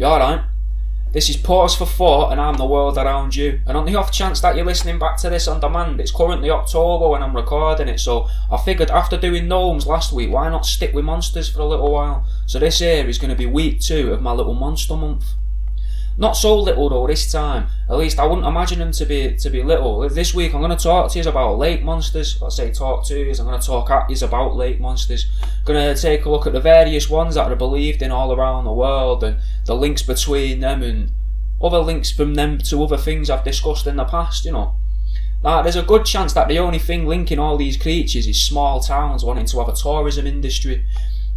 You alright? This is Pause for Thought and I'm the world around you. And on the off chance that you're listening back to this on demand, it's currently October when I'm recording it, so I figured after doing gnomes last week, why not stick with monsters for a little while? So this here is going to be week 2 of my little monster month. Not so little though this time, at least I wouldn't imagine them to be little. This week I'm going to talk to you about lake monsters. I'm going to talk at you about lake monsters. Going to take a look at the various ones that are believed in all around the world and the links between them and other links from them to other things I've discussed in the past, you know. Now, there's a good chance that the only thing linking all these creatures is small towns wanting to have a tourism industry.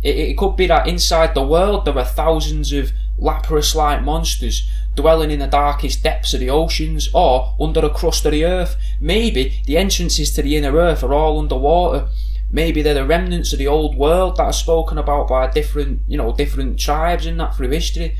It could be that inside the world there are thousands of Lapras-like monsters dwelling in the darkest depths of the oceans or under the crust of the earth. Maybe the entrances to the inner earth are all underwater. Maybe they're the remnants of the old world that are spoken about by different tribes and that through history.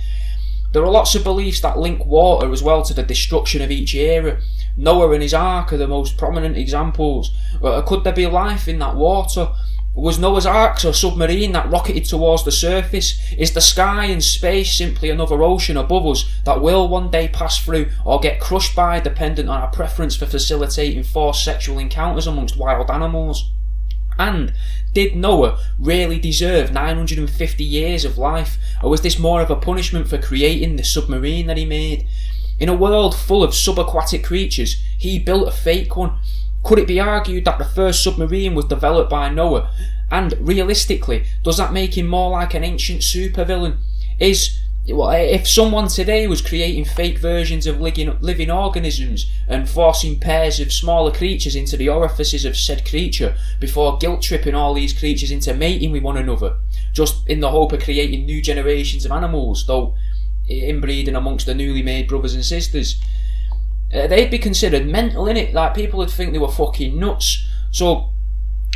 There are lots of beliefs that link water as well to the destruction of each era. Noah and his ark are the most prominent examples. Could there be life in that water? Was Noah's Ark a submarine that rocketed towards the surface? Is the sky and space simply another ocean above us that will one day pass through or get crushed by, dependent on our preference for facilitating forced sexual encounters amongst wild animals? And did Noah really deserve 950 years of life, or was this more of a punishment for creating the submarine that he made? In a world full of subaquatic creatures, he built a fake one. Could it be argued that the first submarine was developed by Noah? And realistically, does that make him more like an ancient supervillain? If someone today was creating fake versions of living organisms and forcing pairs of smaller creatures into the orifices of said creature before guilt-tripping all these creatures into mating with one another, just in the hope of creating new generations of animals, though inbreeding amongst the newly made brothers and sisters, they'd be considered mental, innit? Like, people would think they were fucking nuts. So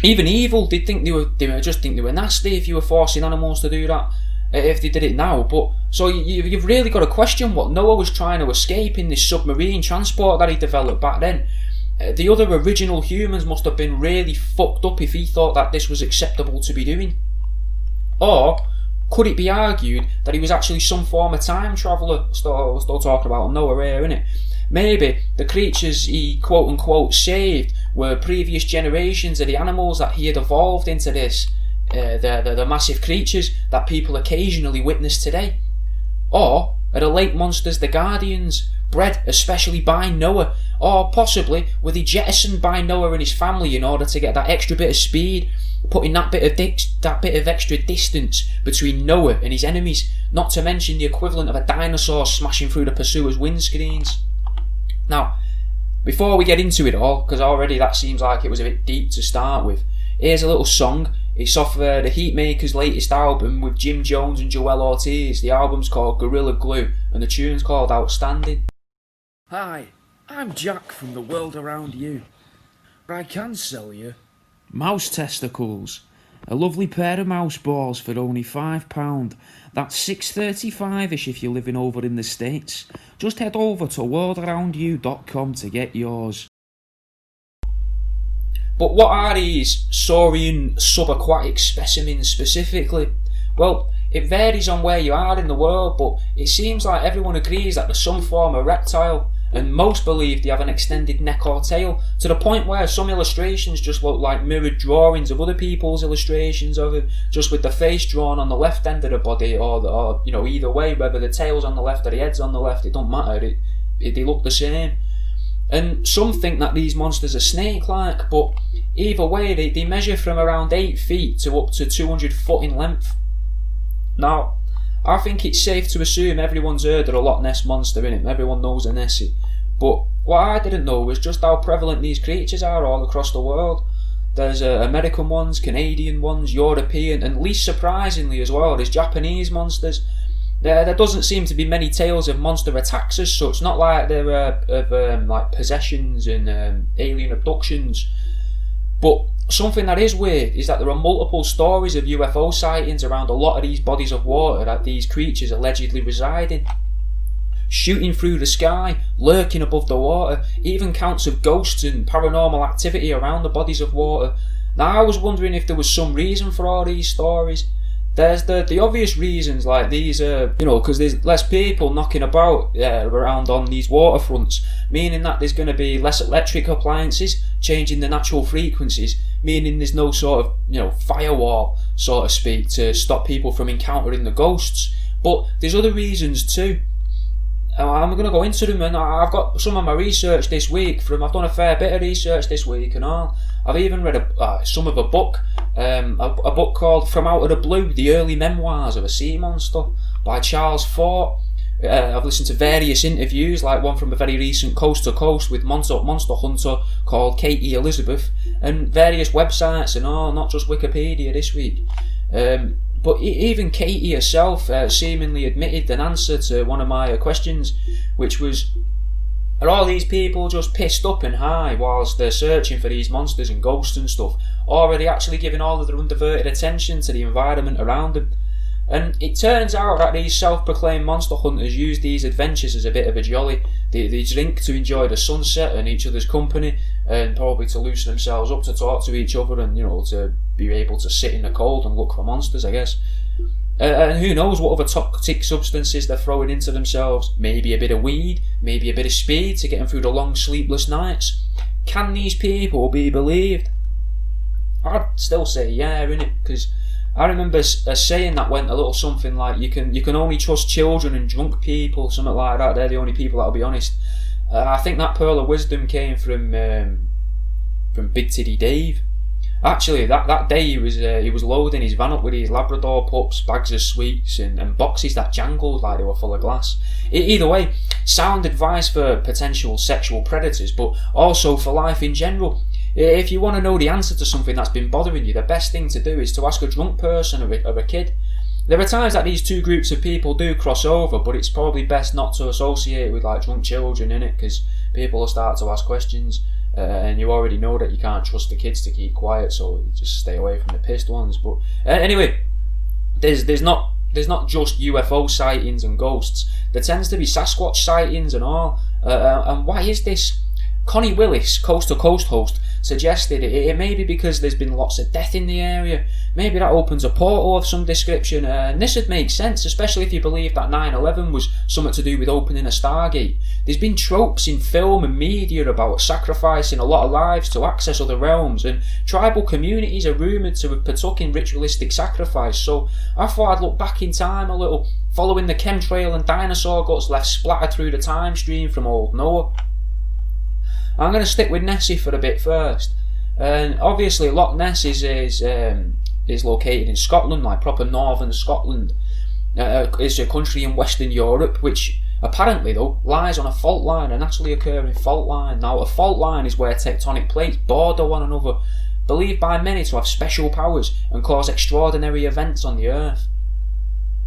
even evil, they'd think they were nasty if you were forcing animals to do that, if they did it now. But so you've really got to question what Noah was trying to escape in this submarine transport that he developed back then. The other original humans must have been really fucked up if he thought that this was acceptable to be doing. Or could it be argued that he was actually some form of time traveller? We're still talking about Noah here, innit? Maybe the creatures he quote-unquote saved were previous generations of the animals that he had evolved into this, the massive creatures that people occasionally witness today. Or are the lake monsters the guardians, bred especially by Noah? Or possibly were they jettisoned by Noah and his family in order to get that extra bit of speed, putting that bit of extra distance between Noah and his enemies, not to mention the equivalent of a dinosaur smashing through the pursuer's windscreens? Now, before we get into it all, because already that seems like it was a bit deep to start with, here's a little song. It's off the Heatmaker's latest album with Jim Jones and Joel Ortiz. The album's called Gorilla Glue and the tune's called Outstanding. Hi, I'm Jack from the world around you. I can sell you mouse testicles. A lovely pair of mouse balls for only £5. That's $6.35ish if you're living over in the States. Just head over to worldaroundyou.com to get yours. But what are these saurian subaquatic specimens specifically? Well, it varies on where you are in the world, but it seems like everyone agrees that they're some form of reptile, and most believe they have an extended neck or tail, to the point where some illustrations just look like mirrored drawings of other people's illustrations of it, just with the face drawn on the left end of the body, or either way, whether the tail's on the left or the head's on the left, it don't matter, they look the same. And some think that these monsters are snake-like, but either way, they measure from around 8 feet to up to 200 foot in length. Now, I think it's safe to assume everyone's heard of the Loch Ness monster, innit? Everyone knows a Nessie. But what I didn't know was just how prevalent these creatures are all across the world. There's American ones, Canadian ones, European, and least surprisingly as well, there's Japanese monsters. There doesn't seem to be many tales of monster attacks as such, not like there are of like possessions and alien abductions. But something that is weird is that there are multiple stories of UFO sightings around a lot of these bodies of water that these creatures allegedly reside in. Shooting through the sky, lurking above the water, even counts of ghosts and paranormal activity around the bodies of water. Now I was wondering if there was some reason for all these stories. there's the obvious reasons, like these because there's less people knocking about around on these waterfronts, meaning that there's going to be less electric appliances changing the natural frequencies, meaning there's no sort of firewall, so to speak, to stop people from encountering the ghosts. But there's other reasons too. I'm going to go into them, and I've got some of my research this week. I've done a fair bit of research this week and all. I've even read some of a book called From Out of the Blue, The Early Memoirs of a Sea Monster by Charles Fort. I've listened to various interviews, like one from a very recent Coast to Coast with monster hunter called Katie Elizabeth, and various websites and all, not just Wikipedia this week. But even Katie herself seemingly admitted an answer to one of my questions, which was, are all these people just pissed up and high whilst they're searching for these monsters and ghosts and stuff, or are they actually giving all of their undiverted attention to the environment around them? And it turns out that these self-proclaimed monster hunters use these adventures as a bit of a jolly. They drink to enjoy the sunset and each other's company, and probably to loosen themselves up to talk to each other, and to be able to sit in the cold and look for monsters, I guess. And who knows what other toxic substances they're throwing into themselves. Maybe a bit of weed, maybe a bit of speed to get them through the long sleepless nights. Can these people be believed? I'd still say yeah, innit? Because I remember a saying that went a little something like, you can only trust children and drunk people, something like that. They're the only people that'll be honest. I think that pearl of wisdom came from Big Titty Dave. Actually, that day he was loading his van up with his Labrador pups, bags of sweets, and boxes that jangled like they were full of glass. Either way, sound advice for potential sexual predators, but also for life in general. If you want to know the answer to something that's been bothering you, the best thing to do is to ask a drunk person or a kid. There are times that these two groups of people do cross over, but it's probably best not to associate with like drunk children, innit? Because people will start to ask questions, and you already know that you can't trust the kids to keep quiet, so you just stay away from the pissed ones. But anyway, there's not just UFO sightings and ghosts. There tends to be Sasquatch sightings and all. And why is this? Connie Willis, Coast to Coast host, suggested it may be because there's been lots of death in the area. Maybe that opens a portal of some description, and this would make sense, especially if you believe that 9/11 was something to do with opening a Stargate. There's been tropes in film and media about sacrificing a lot of lives to access other realms, and tribal communities are rumoured to have partook in ritualistic sacrifice, so I thought I'd look back in time a little, following the chemtrail and dinosaur guts left splattered through the time stream from old Noah. I'm going to stick with Nessie for a bit first. And obviously Loch Ness is located in Scotland, like proper northern Scotland. It's a country in Western Europe, which apparently though lies on a fault line, a naturally occurring fault line. Now a fault line is where tectonic plates border one another, believed by many to have special powers and cause extraordinary events on the Earth.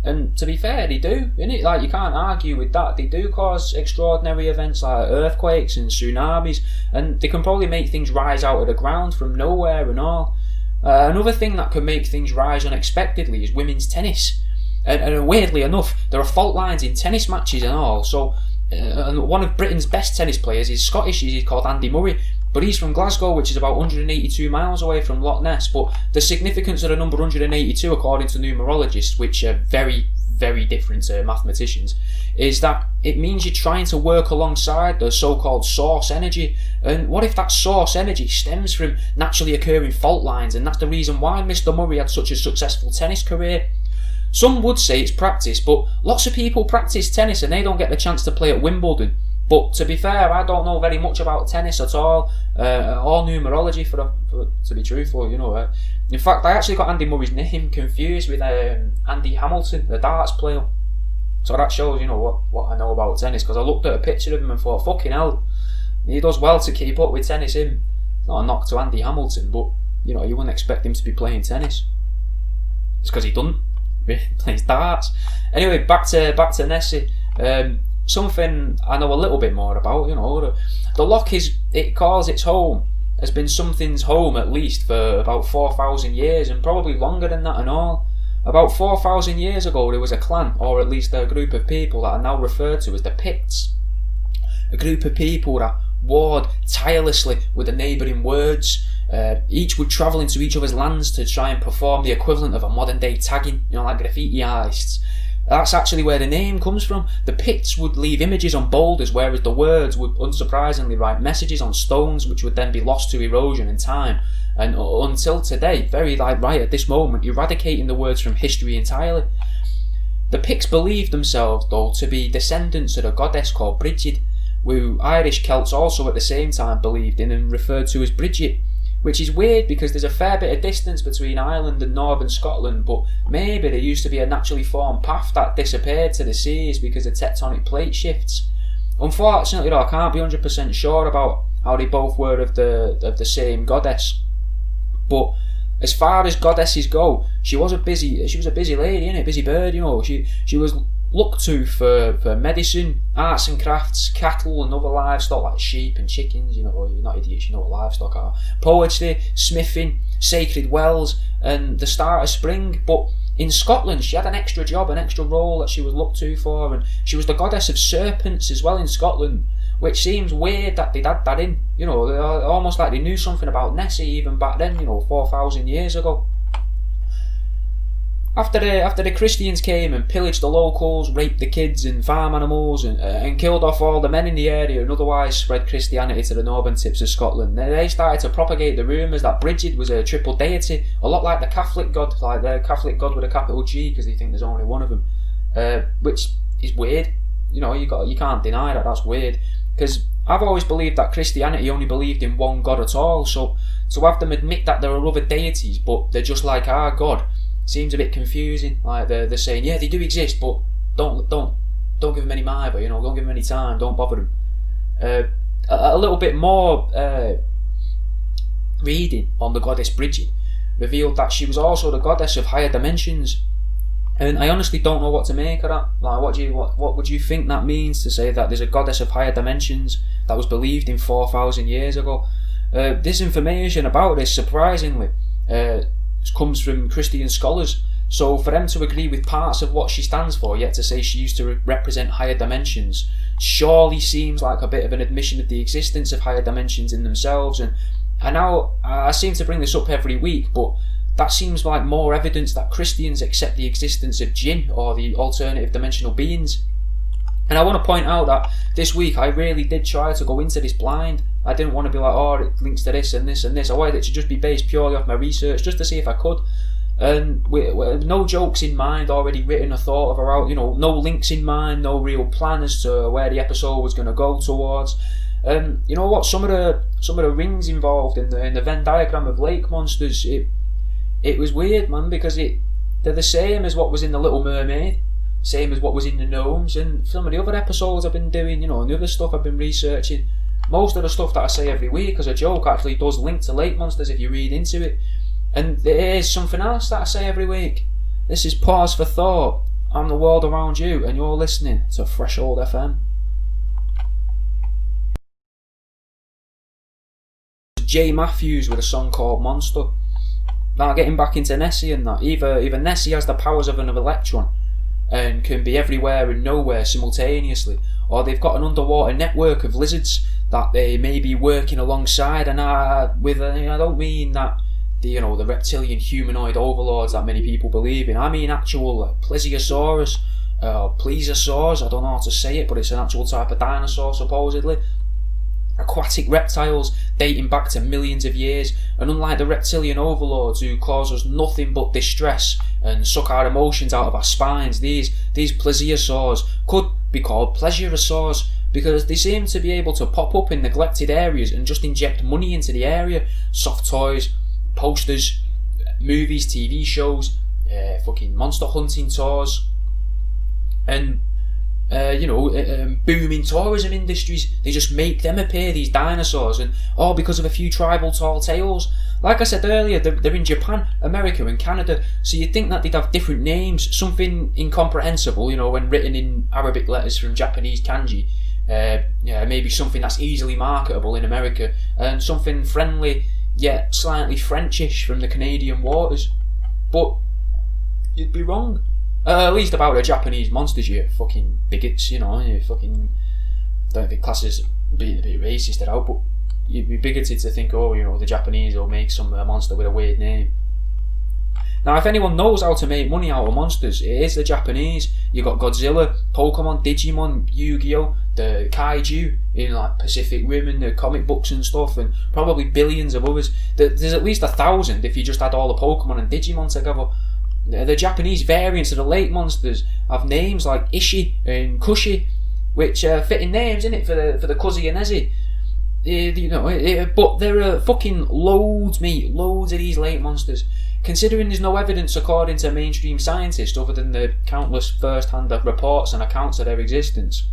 And to be fair, they do, innit? Like, you can't argue with that. They do cause extraordinary events like earthquakes and tsunamis, and they can probably make things rise out of the ground from nowhere and all. Another thing that can make things rise unexpectedly is women's tennis. And weirdly enough, there are fault lines in tennis matches and all. So, one of Britain's best tennis players is Scottish. He's called Andy Murray. But he's from Glasgow, which is about 182 miles away from Loch Ness. But the significance of the number 182, according to numerologists, which are very, very different mathematicians, is that it means you're trying to work alongside the so-called source energy. And what if that source energy stems from naturally occurring fault lines, and that's the reason why Mr. Murray had such a successful tennis career? Some would say it's practice, but lots of people practice tennis and they don't get the chance to play at Wimbledon. But to be fair, I don't know very much about tennis at all, or numerology to be truthful, In fact, I actually got Andy Murray's name confused with Andy Hamilton, the darts player. So that shows, what I know about tennis, because I looked at a picture of him and thought, fucking hell, he does well to keep up with tennis, him. It's not a knock to Andy Hamilton, but, you wouldn't expect him to be playing tennis. It's because he doesn't. He plays darts. Anyway, back to Nessie. Something I know a little bit more about, the loch it calls its home, has been something's home at least for about 4,000 years, and probably longer than that and all. About 4,000 years ago there was a clan, or at least a group of people that are now referred to as the Picts. A group of people that warred tirelessly with the neighbouring words, Each would travel into each other's lands to try and perform the equivalent of a modern day tagging, like graffiti artists. That's actually where the name comes from. The Picts would leave images on boulders, whereas the words would unsurprisingly write messages on stones, which would then be lost to erosion and time. And until today, right at this moment, eradicating the words from history entirely. The Picts believed themselves, though, to be descendants of a goddess called Brigid, who Irish Celts also at the same time believed in and referred to as Bridget, which is weird because there's a fair bit of distance between Ireland and northern Scotland, but maybe there used to be a naturally formed path that disappeared to the seas because of tectonic plate shifts. Unfortunately, though, I can't be 100% sure about how they both were of the same goddess. But as far as goddesses go, she was a busy lady, innit? Busy bird, She was looked to for medicine, arts and crafts, cattle and other livestock like sheep and chickens, you're not idiots, you know what livestock are. Poetry, smithing, sacred wells, and the start of spring. But in Scotland, she had an extra job, an extra role that she was looked to for, and she was the goddess of serpents as well in Scotland, which seems weird that they'd had that in, almost like they knew something about Nessie even back then, 4,000 years ago. After the Christians came and pillaged the locals, raped the kids and farm animals, and killed off all the men in the area and otherwise spread Christianity to the northern tips of Scotland, they started to propagate the rumours that Brigid was a triple deity, a lot like the Catholic God, like the Catholic God with a capital G, because they think there's only one of them, which is weird. You can't deny that. That's weird, because I've always believed that Christianity only believed in one God at all. So to have them admit that there are other deities, but they're just like our God, seems a bit confusing. Like they're saying, yeah, they do exist, but don't give them any mind, but don't give them any time, don't bother them. A little bit more reading on the goddess Brigid revealed that she was also the goddess of higher dimensions, and I honestly don't know what to make of that. Like, what would you think that means, to say that there's a goddess of higher dimensions that was believed in 4,000 years ago? This information about this, surprisingly, comes from Christian scholars, so for them to agree with parts of what she stands for, yet to say she used to represent higher dimensions, surely seems like a bit of an admission of the existence of higher dimensions in themselves. And now I seem to bring this up every week, but that seems like more evidence that Christians accept the existence of jinn, or the alternative dimensional beings. And I want to point out that this week I really did try to go into this blind. I didn't want to be like, oh, it links to this and this and this. I wanted it to just be based purely off my research, just to see if I could. And with no jokes in mind already written or thought of, or no links in mind, no real plan as to where the episode was going to go towards. You know what? Some of the rings involved in the Venn diagram of lake monsters, it was weird, man, because they're the same as what was in the Little Mermaid, same as what was in the Gnomes, and some of the other episodes I've been doing, and the other stuff I've been researching. Most of the stuff that I say every week as a joke actually does link to lake monsters if you read into it. And there is something else that I say every week. This is Pause for Thought. I'm the world around you, and you're listening to Threshold FM. Jay Matthews with a song called Monster. Now, getting back into Nessie and that, either Nessie has the powers of an electron and can be everywhere and nowhere simultaneously, or they've got an underwater network of lizards that they may be working alongside. And I don't mean that the reptilian humanoid overlords that many people believe in. I mean actual Plesiosaurus, Plesiosaurs, I don't know how to say it, but it's an actual type of dinosaur supposedly. Aquatic reptiles dating back to millions of years, and unlike the reptilian overlords who cause us nothing but distress and suck our emotions out of our spines, these plesiosaurs could be called plesiosaurs because they seem to be able to pop up in neglected areas and just inject money into the area. Soft toys, posters, movies, TV shows, fucking monster hunting tours, and booming tourism industries. They just make them appear, these dinosaurs, and all because of a few tribal tall tales. Like I said earlier, they're in Japan, America and Canada, so you'd think that they'd have different names, something incomprehensible, when written in Arabic letters from Japanese kanji. Maybe something that's easily marketable in America, and something friendly yet slightly Frenchish from the Canadian waters. But you'd be wrong. At least about the Japanese monsters, you fucking bigots, you fucking don't think classes being a bit racist at all, but you'd be bigoted to think, oh, you know, the Japanese will make some monster with a weird name. Now, if anyone knows how to make money out of monsters, it is the Japanese. You got Godzilla, Pokemon, Digimon, Yu-Gi-Oh, the Kaiju in like Pacific Rim and the comic books and stuff, and probably billions of others. There's at least 1,000 if you just add all the Pokemon and Digimon together. The Japanese variants of the lake monsters have names like Ishi and Kushi, which are fitting names, innit, for the Kuzi and Ezi. But there are fucking loads of these lake monsters. Considering there's no evidence according to mainstream scientists other than the countless first-hand reports and accounts of their existence.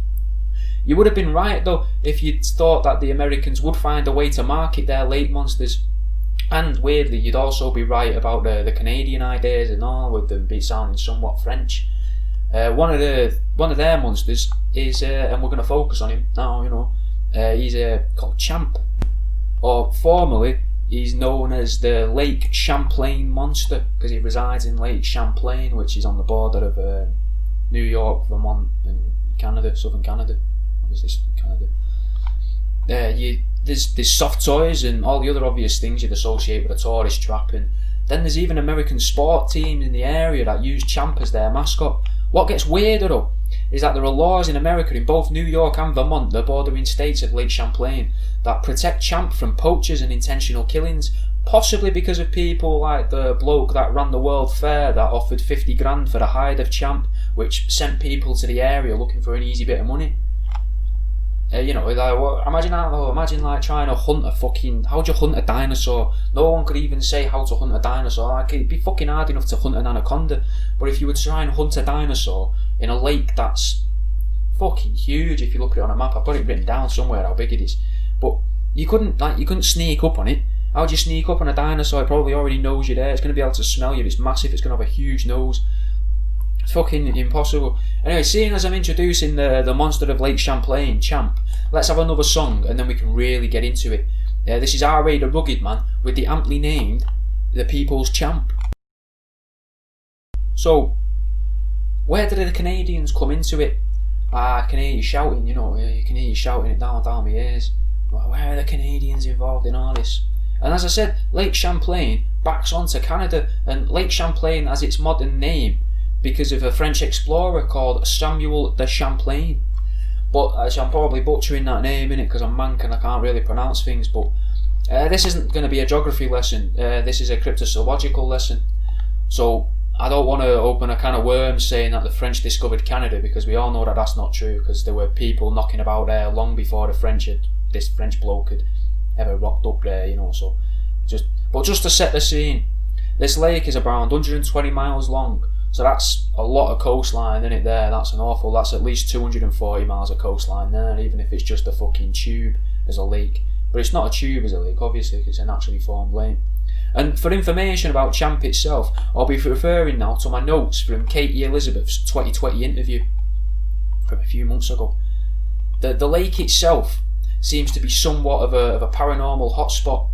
You would have been right though if you'd thought that the Americans would find a way to market their lake monsters. And weirdly, you'd also be right about the Canadian ideas and all, with them sounding somewhat French. One of their monsters is, and we're going to focus on him now, you know, he's called Champ, or formerly he's known as the Lake Champlain monster because he resides in Lake Champlain, which is on the border of New York, Vermont, and Canada, southern Canada, obviously southern Canada. There's soft toys and all the other obvious things you'd associate with a tourist trap, and then there's even American sport teams in the area that use Champ as their mascot. What gets weirder though is that there are laws in America, in both New York and Vermont, the bordering states of Lake Champlain, that protect Champ from poachers and intentional killings, possibly because of people like the bloke that ran the World Fair that offered 50 grand for a hide of Champ, which sent people to the area looking for an easy bit of money. Imagine like trying to hunt a fucking... How'd you hunt a dinosaur? No one could even say how to hunt a dinosaur. Like, it'd be fucking hard enough to hunt an anaconda, but if you were to try and hunt a dinosaur in a lake that's fucking huge, if you look at it on a map, I've got it written down somewhere how big it is, but you couldn't sneak up on it. How'd you sneak up on a dinosaur? It probably already knows you're there. It's going to be able to smell you. It's massive. It's going to have a huge nose. It's fucking impossible. Anyway, seeing as I'm introducing the monster of Lake Champlain, Champ, let's have another song and then we can really get into it. This is R.A. the Rugged Man with the aptly named The People's Champ. So, where did the Canadians come into it? I can hear you shouting, you can hear you shouting it down my ears. Where are the Canadians involved in all this? And as I said, Lake Champlain backs onto Canada, and Lake Champlain has its modern name because of a French explorer called Samuel de Champlain. But I'm probably butchering that name in it because I'm mank and I can't really pronounce things. But this isn't going to be a geography lesson. This is a cryptozoological lesson. So I don't want to open a can of worms saying that the French discovered Canada, because we all know that that's not true, because there were people knocking about there long before this French bloke had ever rocked up there, So just to set the scene, this lake is around 120 miles long. So that's a lot of coastline, isn't it, there? That's at least 240 miles of coastline there, even if it's just a fucking tube as a lake. But it's not a tube as a lake, obviously, because it's a naturally formed lake. And for information about Champ itself, I'll be referring now to my notes from Katie Elizabeth's 2020 interview from a few months ago. The lake itself seems to be somewhat of a paranormal hotspot,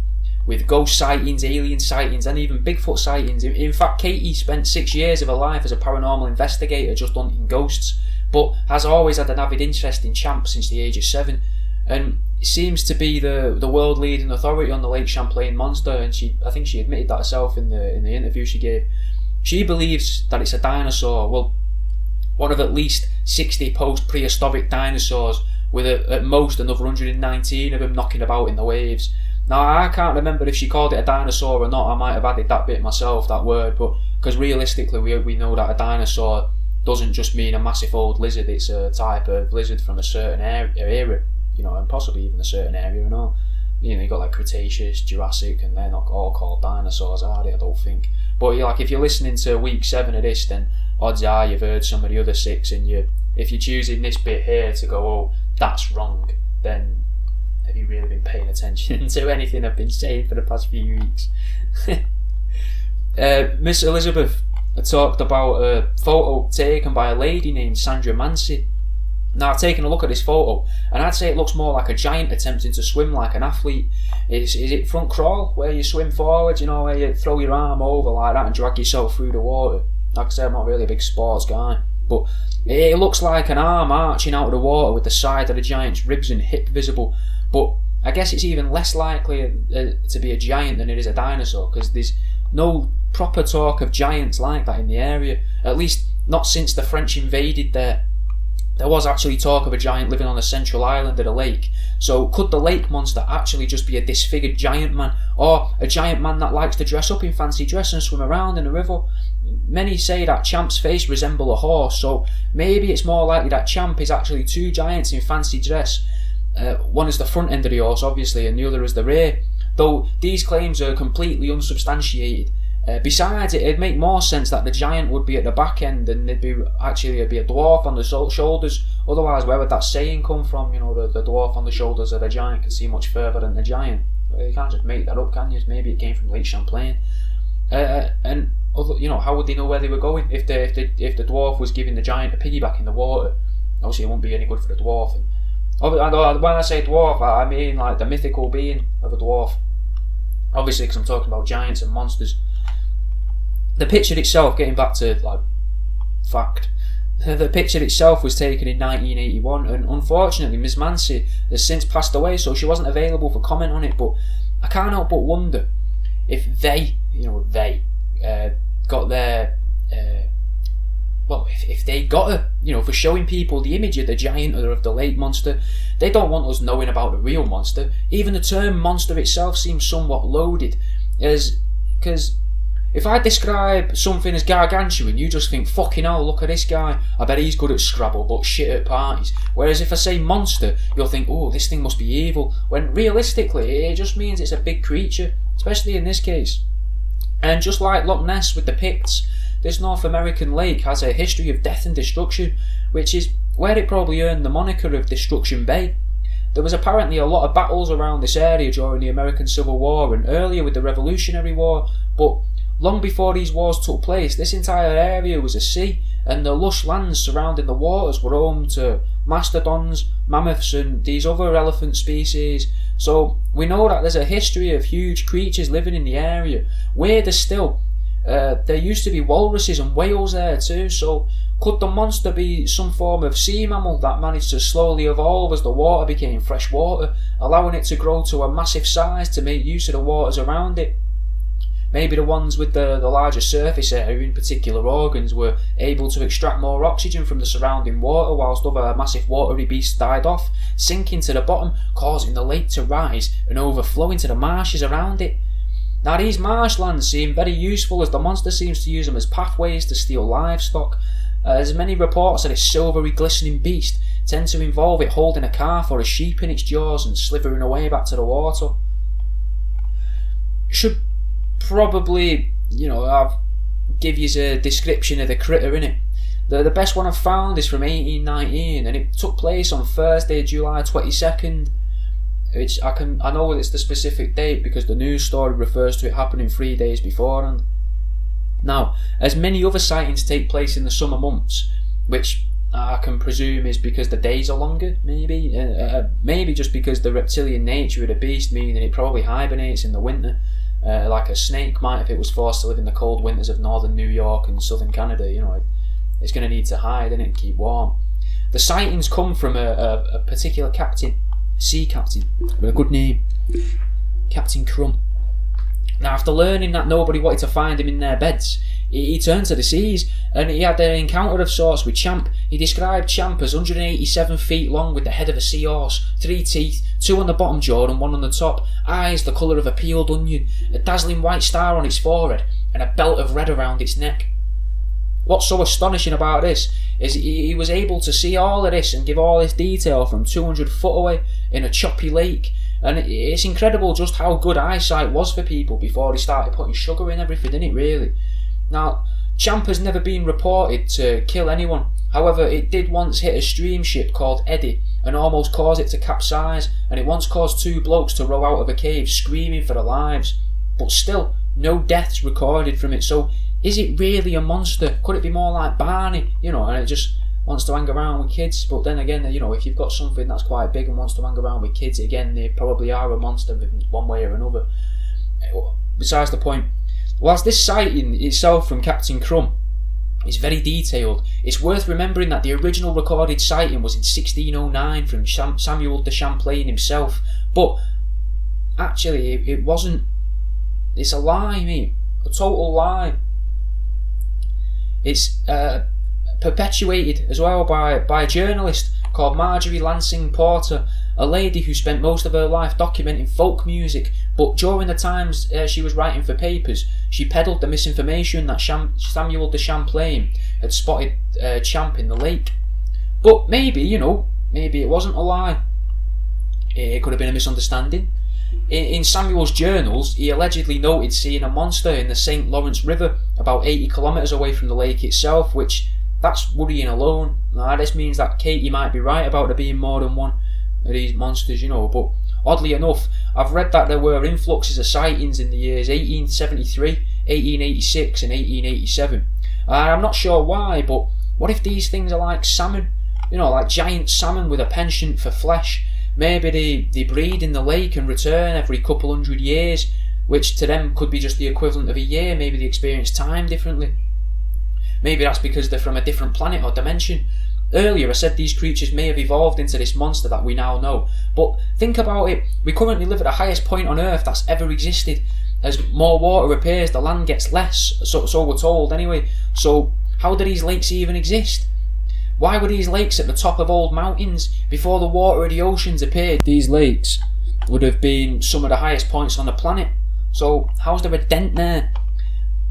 with ghost sightings, alien sightings, and even Bigfoot sightings. In fact, Katie spent 6 years of her life as a paranormal investigator just hunting ghosts, but has always had an avid interest in Champ since the age of 7, and seems to be the world leading authority on the Lake Champlain monster. And I think she admitted that herself in the interview she gave. She believes that it's a dinosaur, well, one of at least 60 post-prehistoric dinosaurs, with at most another 119 of them knocking about in the waves. Now, I can't remember if she called it a dinosaur or not. I might have added that bit myself, that word, but because realistically we know that a dinosaur doesn't just mean a massive old lizard. It's a type of lizard from a certain era, and possibly even a certain area and all. You got like Cretaceous, Jurassic, and they're not all called dinosaurs, are they? I don't think. But if you're listening to week 7 of this, then odds are you've heard some of the other 6, and if you're choosing this bit here to go, oh, that's wrong, then have you really been paying attention to anything I've been saying for the past few weeks? Miss Elizabeth talked about a photo taken by a lady named Sandra Mancy. Now, I've taken a look at this photo, and I'd say it looks more like a giant attempting to swim like an athlete. Is it front crawl, where you swim forward, where you throw your arm over like that and drag yourself through the water? Like I said, I'm not really a big sports guy, but it looks like an arm arching out of the water with the side of the giant's ribs and hip visible. But I guess it's even less likely to be a giant than it is a dinosaur, because there's no proper talk of giants like that in the area, at least not since the French invaded there. There was actually talk of a giant living on a central island at a lake. So could the lake monster actually just be a disfigured giant man, or a giant man that likes to dress up in fancy dress and swim around in a river? Many say that Champ's face resembles a horse, so maybe it's more likely that Champ is actually two giants in fancy dress. One is the front end of the horse, obviously, and the other is the rear, though these claims are completely unsubstantiated. Besides, it'd make more sense that the giant would be at the back end and it'd be a dwarf on the shoulders. Otherwise, where would that saying come from? The dwarf on the shoulders of the giant can see much further than the giant. You can't just make that up, can you? Maybe it came from Lake Champlain. And how would they know where they were going if the dwarf was giving the giant a piggyback in the water? Obviously, it wouldn't be any good for the dwarf. And when I say dwarf, I mean like the mythical being of a dwarf. Obviously, because I'm talking about giants and monsters. The picture itself, getting back to fact, the picture itself was taken in 1981, and unfortunately Miss Mancy has since passed away, so she wasn't available for comment on it. But I can't help but wonder if they got their if they got her, for showing people the image of the giant or of the lake monster. They don't want us knowing about the real monster. Even the term monster itself seems somewhat loaded, because if I describe something as gargantuan, you just think, fucking hell, look at this guy, I bet he's good at Scrabble but shit at parties. Whereas if I say monster, you'll think, oh, this thing must be evil, when realistically it just means it's a big creature, especially in this case. And just like Loch Ness with the Picts, this North American lake has a history of death and destruction, which is where it probably earned the moniker of Destruction Bay. There was apparently a lot of battles around this area during the American Civil War and earlier with the Revolutionary War, but long before these wars took place, this entire area was a sea, and the lush lands surrounding the waters were home to mastodons, mammoths and these other elephant species. So we know that there's a history of huge creatures living in the area. Weirder still, there used to be walruses and whales there too, so could the monster be some form of sea mammal that managed to slowly evolve as the water became fresh water, allowing it to grow to a massive size to make use of the waters around it? Maybe the ones with the larger surface area in particular organs were able to extract more oxygen from the surrounding water, whilst other massive watery beasts died off, sinking to the bottom, causing the lake to rise and overflow into the marshes around it. Now these marshlands seem very useful, as the monster seems to use them as pathways to steal livestock, as many reports that its silvery glistening beast tend to involve it holding a calf or a sheep in its jaws and slithering away back to the water. Should probably, I'll give you a description of the critter, innit? The best one I've found is from 1819, and it took place on Thursday, July 22nd. Which I know it's the specific date because the news story refers to it happening 3 days beforehand. Now, as many other sightings take place in the summer months, which I can presume is because the days are longer, maybe just because the reptilian nature of the beast, meaning it probably hibernates in the winter. Like a snake might if it was forced to live in the cold winters of northern New York and southern Canada. It's going to need to hide and keep warm. The sightings come from a particular sea captain with a good name, Captain Crumb. Now, after learning that nobody wanted to find him in their beds, he turned to the seas, and he had an encounter of sorts with Champ. He described Champ as 187 feet long with the head of a seahorse, 3 teeth, 2 on the bottom jaw and 1 on the top, eyes the colour of a peeled onion, a dazzling white star on its forehead, and a belt of red around its neck. What's so astonishing about this is he was able to see all of this and give all this detail from 200 foot away in a choppy lake, and it's incredible just how good eyesight was for people before they started putting sugar in everything, isn't it really? Now, Champ has never been reported to kill anyone. However, it did once hit a steamship called Eddie and almost caused it to capsize, and it once caused 2 blokes to row out of a cave screaming for their lives. But still, no deaths recorded from it. So, is it really a monster? Could it be more like Barney, and it just wants to hang around with kids? But then again, if you've got something that's quite big and wants to hang around with kids, again, they probably are a monster in one way or another. Besides the point, whilst this sighting itself from Captain Crumb is very detailed, it's worth remembering that the original recorded sighting was in 1609 from Samuel de Champlain himself. But actually it wasn't. It's a lie, mate. A total lie. It's perpetuated as well by a journalist called Marjorie Lansing Porter, a lady who spent most of her life documenting folk music, but during the times she was writing for papers, she peddled the misinformation that Samuel de Champlain had spotted Champ in the lake. But maybe it wasn't a lie. It could have been a misunderstanding. In Samuel's journals, he allegedly noted seeing a monster in the St. Lawrence River about 80 kilometres away from the lake itself, which that's worrying alone. Now, this means that Katie might be right about there being more than one of these monsters, but oddly enough, I've read that there were influxes of sightings in the years 1873, 1886 and 1887. I'm not sure why, but what if these things are like salmon? Like giant salmon with a penchant for flesh. Maybe they breed in the lake and return every couple hundred years, which to them could be just the equivalent of a year. Maybe they experience time differently. Maybe that's because they're from a different planet or dimension. Earlier I said these creatures may have evolved into this monster that we now know, but think about it, we currently live at the highest point on Earth that's ever existed. As more water appears, the land gets less, so we're told anyway. So how do these lakes even exist? Why were these lakes at the top of old mountains before the water of the oceans appeared? These lakes would have been some of the highest points on the planet. So how's there a dent there?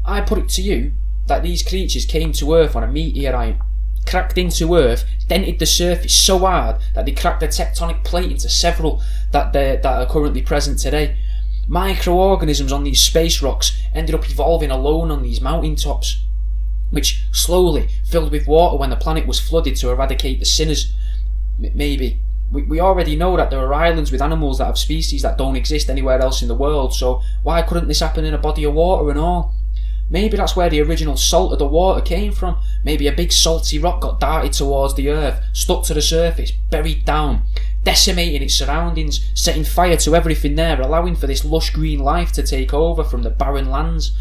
I put it to you that these creatures came to Earth on a meteorite, cracked into Earth, dented the surface so hard that they cracked the tectonic plate into several that are currently present today. Microorganisms on these space rocks ended up evolving alone on these mountain tops, which slowly filled with water when the planet was flooded to eradicate the sinners. Maybe. We already know that there are islands with animals that have species that don't exist anywhere else in the world, so why couldn't this happen in a body of water and all? Maybe that's where the original salt of the water came from. Maybe a big salty rock got darted towards the earth, stuck to the surface, buried down, decimating its surroundings, setting fire to everything there, allowing for this lush green life to take over from the barren lands.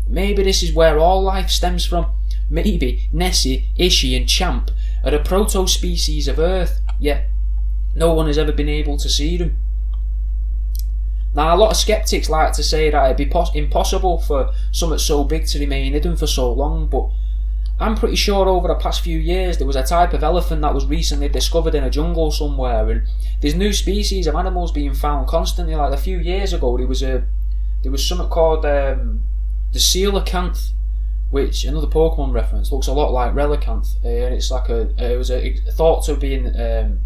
Maybe this is where all life stems from. Maybe Nessie, Ishi and Champ are the proto-species of Earth, yet no one has ever been able to see them. Now, a lot of skeptics like to say that it'd be impossible for something so big to remain hidden for so long, but I'm pretty sure over the past few years there was a type of elephant that was recently discovered in a jungle somewhere, and there's new species of animals being found constantly. Like a few years ago there was something called the coelacanth, which, another Pokemon reference, looks a lot like Relicanth, and it's like it was thought to have been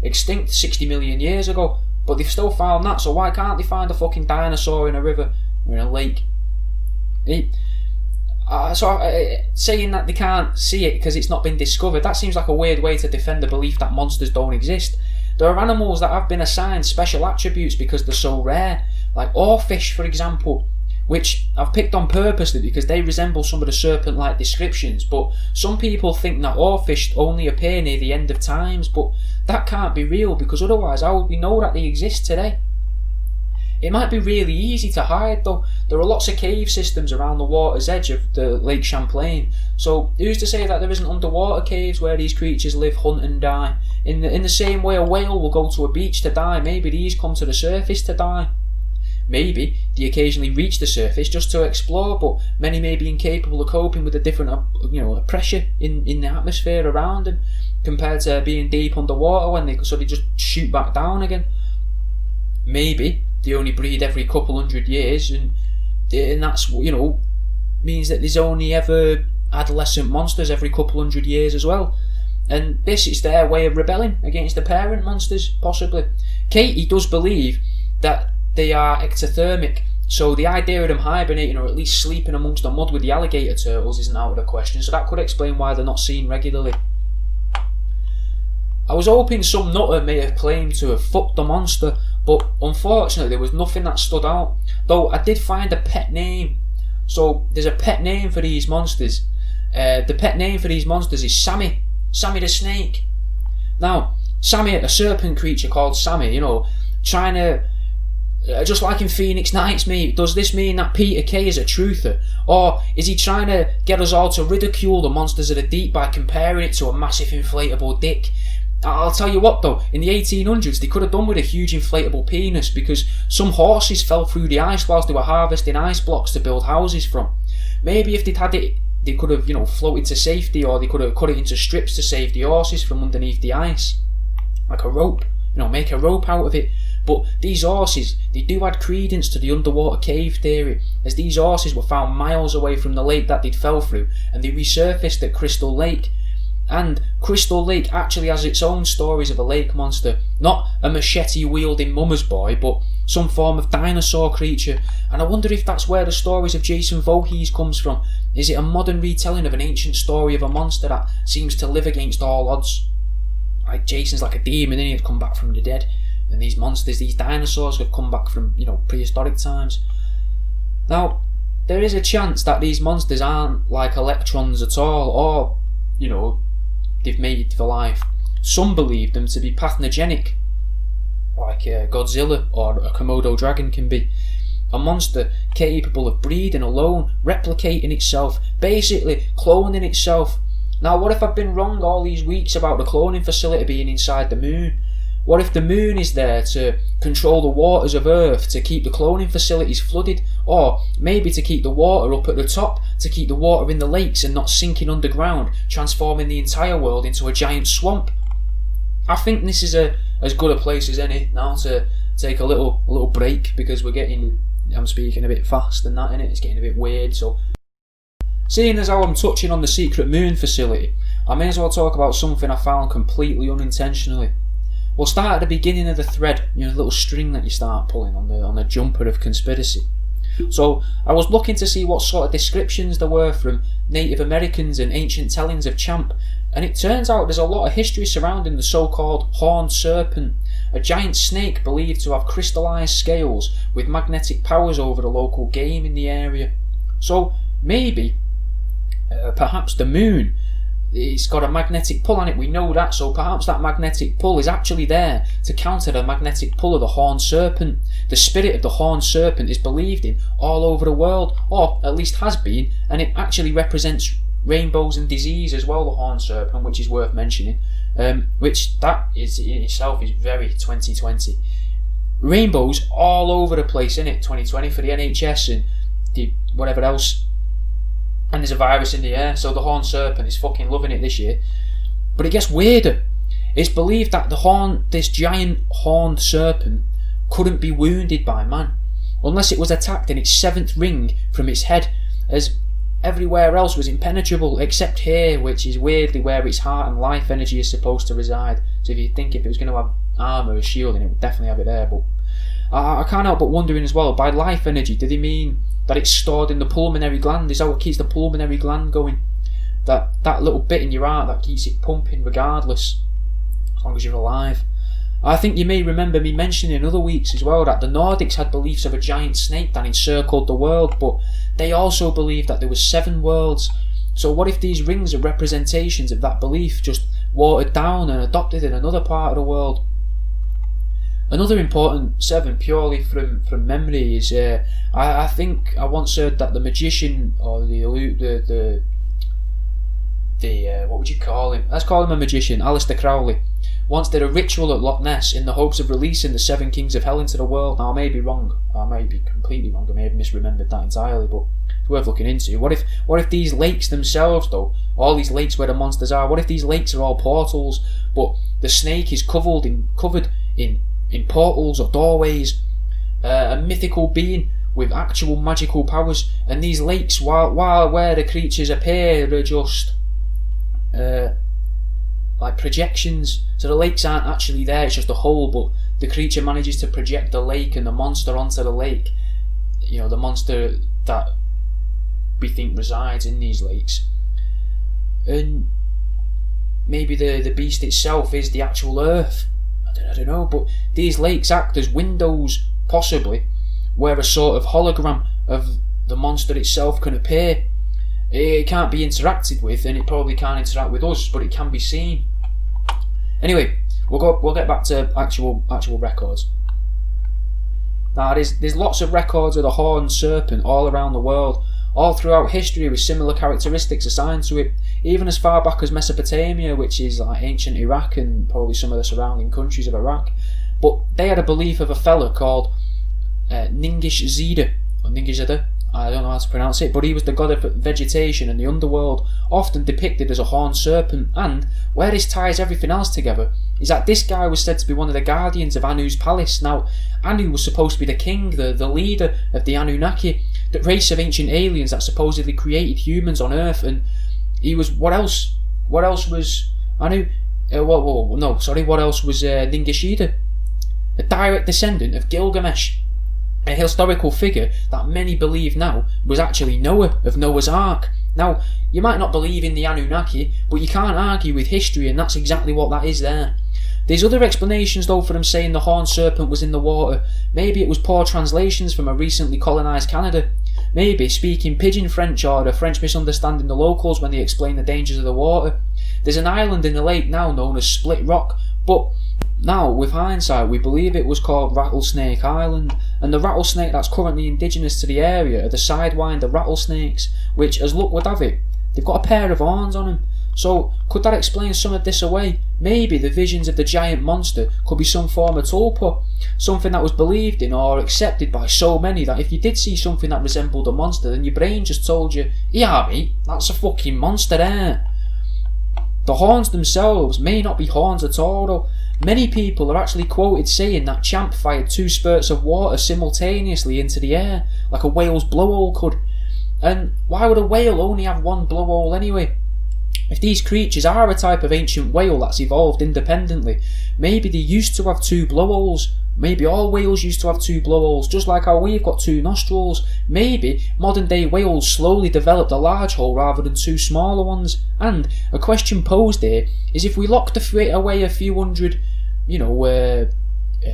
extinct 60 million years ago, but they've still found that. So why can't they find a fucking dinosaur in a river or in a lake? Saying that they can't see it because it's not been discovered, that seems like a weird way to defend the belief that monsters don't exist. There are animals that have been assigned special attributes because they're so rare, like oarfish for example, which I've picked on purposely because they resemble some of the serpent-like descriptions, but some people think that oarfish only appear near the end of times, but that can't be real because otherwise how would we know that they exist today? It might be really easy to hide though. There are lots of cave systems around the water's edge of the Lake Champlain, so who's to say that there isn't underwater caves where these creatures live, hunt and die? In the same way a whale will go to a beach to die, maybe these come to the surface to die. Maybe they occasionally reach the surface just to explore, but many may be incapable of coping with the different pressure in the atmosphere around them compared to being deep underwater when they just shoot back down again. Maybe they only breed every couple hundred years, and that's means that there's only ever adolescent monsters every couple hundred years as well, and this is their way of rebelling against the parent monsters, possibly. Katie does believe that they are ectothermic, so the idea of them hibernating or at least sleeping amongst the mud with the alligator turtles isn't out of the question, so that could explain why they're not seen regularly. I was hoping some nutter may have claimed to have fucked the monster, but unfortunately there was nothing that stood out, though I did find a pet name. So there's a pet name for these monsters. The pet name for these monsters is Sammy the snake. Now, Sammy, a serpent creature called Sammy, trying to just like in Phoenix Nights, mate, does this mean that Peter Kay is a truther? Or is he trying to get us all to ridicule the monsters of the deep by comparing it to a massive inflatable dick? I'll tell you what though, in the 1800s they could have done with a huge inflatable penis, because some horses fell through the ice whilst they were harvesting ice blocks to build houses from. Maybe if they'd had it, they could have, floated to safety, or they could have cut it into strips to save the horses from underneath the ice. Like a rope, make a rope out of it. But these horses, they do add credence to the underwater cave theory, as these horses were found miles away from the lake that they'd fell through, and they resurfaced at Crystal Lake. And Crystal Lake actually has its own stories of a lake monster, not a machete-wielding mama's boy, but some form of dinosaur creature. And I wonder if that's where the stories of Jason Voorhees comes from. Is it a modern retelling of an ancient story of a monster that seems to live against all odds? Like Jason's like a demon, and he'd come back from the dead. And these monsters, these dinosaurs, have come back from, prehistoric times. Now, there is a chance that these monsters aren't like electrons at all, or, they've mated for life. Some believe them to be parthenogenic, like Godzilla or a Komodo dragon can be. A monster capable of breeding alone, replicating itself, basically cloning itself. Now, what if I've been wrong all these weeks about the cloning facility being inside the moon? What if the moon is there to control the waters of Earth, to keep the cloning facilities flooded, or maybe to keep the water up at the top, to keep the water in the lakes and not sinking underground, transforming the entire world into a giant swamp? I think this is as good a place as any now to take a little break, because I'm speaking a bit fast and that, innit? It's getting a bit weird. So, seeing as how I'm touching on the secret moon facility, I may as well talk about something I found completely unintentionally. We'll start at the beginning of the thread, the little string that you start pulling on the jumper of conspiracy. So I was looking to see what sort of descriptions there were from Native Americans and ancient tellings of Champ, and it turns out there's a lot of history surrounding the so-called horned serpent, a giant snake believed to have crystallised scales with magnetic powers over the local game in the area. So maybe, perhaps the moon, it's got a magnetic pull on it, we know that, so perhaps that magnetic pull is actually there to counter the magnetic pull of the horned serpent. The spirit of the horned serpent is believed in all over the world, or at least has been, and it actually represents rainbows and disease as well, the horned serpent, which is worth mentioning, which that is in itself is very 2020. Rainbows all over the place, innit, 2020 for the NHS and whatever else. And there's a virus in the air, so the horned serpent is fucking loving it this year. But it gets weirder. It's believed that this giant horned serpent couldn't be wounded by man, unless it was attacked in its seventh ring from its head, as everywhere else was impenetrable except here, which is weirdly where its heart and life energy is supposed to reside. So if you think if it was going to have armour or shielding, it would definitely have it there. But I can't help but wondering as well, by life energy, did he mean that it's stored in the pulmonary gland? Is that what keeps the pulmonary gland going? That little bit in your heart that keeps it pumping regardless, as long as you're alive. I think you may remember me mentioning in other weeks as well that the Nordics had beliefs of a giant snake that encircled the world, but they also believed that there were 7 worlds. So what if these rings are representations of that belief, just watered down and adopted in another part of the world? Another important 7, purely from memory, is I think I once heard that the magician, or the what would you call him? Let's call him a magician, Aleister Crowley, once did a ritual at Loch Ness in the hopes of releasing the 7 kings of hell into the world. Now I may be wrong, I may be completely wrong, I may have misremembered that entirely, but it's worth looking into. What if these lakes themselves, though, all these lakes where the monsters are, what if these lakes are all portals, but the snake is covered in portals or doorways, a mythical being with actual magical powers, and these lakes, while where the creatures appear, are just like projections. So the lakes aren't actually there, it's just a hole, but the creature manages to project the lake and the monster onto the lake. The monster that we think resides in these lakes. And maybe the beast itself is the actual earth. I don't know, but these lakes act as windows, possibly, where a sort of hologram of the monster itself can appear. It can't be interacted with, and it probably can't interact with us, but it can be seen. Anyway, we'll get back to actual records. Now, there's lots of records of the horned serpent all around the world, all throughout history with similar characteristics assigned to it, even as far back as Mesopotamia, which is like ancient Iraq and probably some of the surrounding countries of Iraq. But they had a belief of a fella called Ningishzida, or Ningishzida, I don't know how to pronounce it, but he was the god of vegetation and the underworld, often depicted as a horned serpent. And where this ties everything else together is that this guy was said to be one of the guardians of Anu's palace. Now, Anu was supposed to be the king, the leader of the Anunnaki, the race of ancient aliens that supposedly created humans on Earth. And he was, what else was Anu? What else was Ningishida? A direct descendant of Gilgamesh, a historical figure that many believe now was actually Noah of Noah's Ark. Now, you might not believe in the Anunnaki, but you can't argue with history, and that's exactly what that is there. There's other explanations though for them saying the horned serpent was in the water. Maybe it was poor translations from a recently colonised Canada. Maybe speaking pidgin French, or the French misunderstanding the locals when they explain the dangers of the water. There's an island in the lake now known as Split Rock, but now, with hindsight, we believe it was called Rattlesnake Island, and the rattlesnake that's currently indigenous to the area are the sidewinder rattlesnakes, which, as luck would have it, they've got a pair of horns on them. So, could that explain some of this away? Maybe the visions of the giant monster could be some form of tulpa, something that was believed in or accepted by so many that if you did see something that resembled a monster, then your brain just told you, yeah mate, that's a fucking monster there. The horns themselves may not be horns at all though. Many people are actually quoted saying that Champ fired 2 spurts of water simultaneously into the air, like a whale's blowhole could. And why would a whale only have one blowhole anyway? If these creatures are a type of ancient whale that's evolved independently, maybe they used to have 2 blowholes. Maybe all whales used to have 2 blowholes, just like how we've got 2 nostrils. Maybe modern day whales slowly developed a large hole rather than 2 smaller ones. And a question posed here is, if we locked away a few hundred,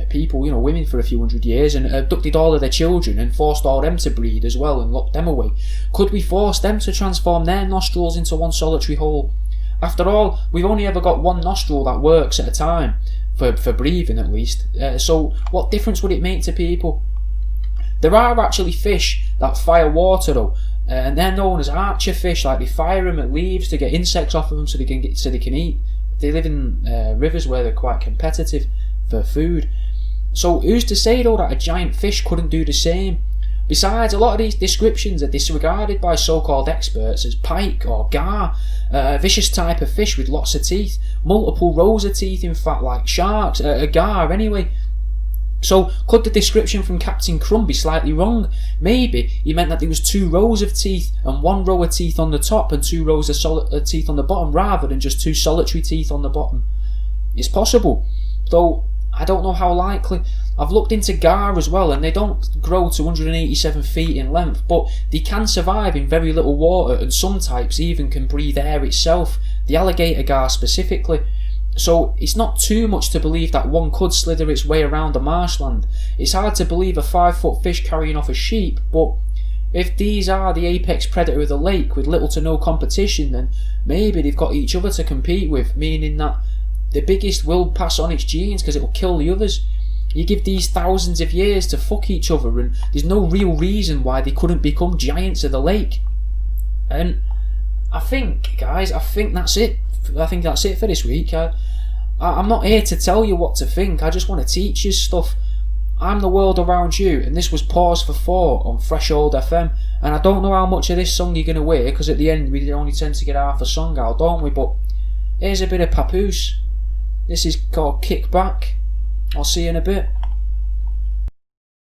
people, women for a few hundred years, and abducted all of their children and forced all them to breed as well and locked them away, could we force them to transform their nostrils into one solitary hole? After all, we've only ever got one nostril that works at a time, for breathing at least, so what difference would it make to people? There are actually fish that fire water though, and they're known as archer fish. Like, they fire them at leaves to get insects off of them so they can eat. They live in rivers where they're quite competitive for food. So who's to say though that a giant fish couldn't do the same? Besides, a lot of these descriptions are disregarded by so-called experts as pike or gar, a vicious type of fish with lots of teeth, multiple rows of teeth in fact, like sharks, a gar anyway. So could the description from Captain Crumb be slightly wrong? Maybe he meant that there was 2 rows of teeth and 1 row of teeth on the top and 2 rows of teeth on the bottom, rather than just 2 solitary teeth on the bottom. It's possible, though I don't know how likely. I've looked into gar as well, and they don't grow to 187 feet in length, but they can survive in very little water, and some types even can breathe air itself, the alligator gar specifically. So it's not too much to believe that one could slither its way around a marshland. It's hard to believe a 5-foot fish carrying off a sheep, but if these are the apex predator of the lake with little to no competition, then maybe they've got each other to compete with, meaning that the biggest will pass on its genes because it will kill the others. You give these thousands of years to fuck each other, and there's no real reason why they couldn't become giants of the lake. And I think, guys, that's it. I think that's it for this week. I'm not here to tell you what to think. I just want to teach you stuff. I'm the world around you, and this was Pause for 4 on Fresh Old FM. And I don't know how much of this song you're going to hear, because at the end we only tend to get half a song out, don't we? But here's a bit of papoose. This is called Kick Back. I'll see you in a bit.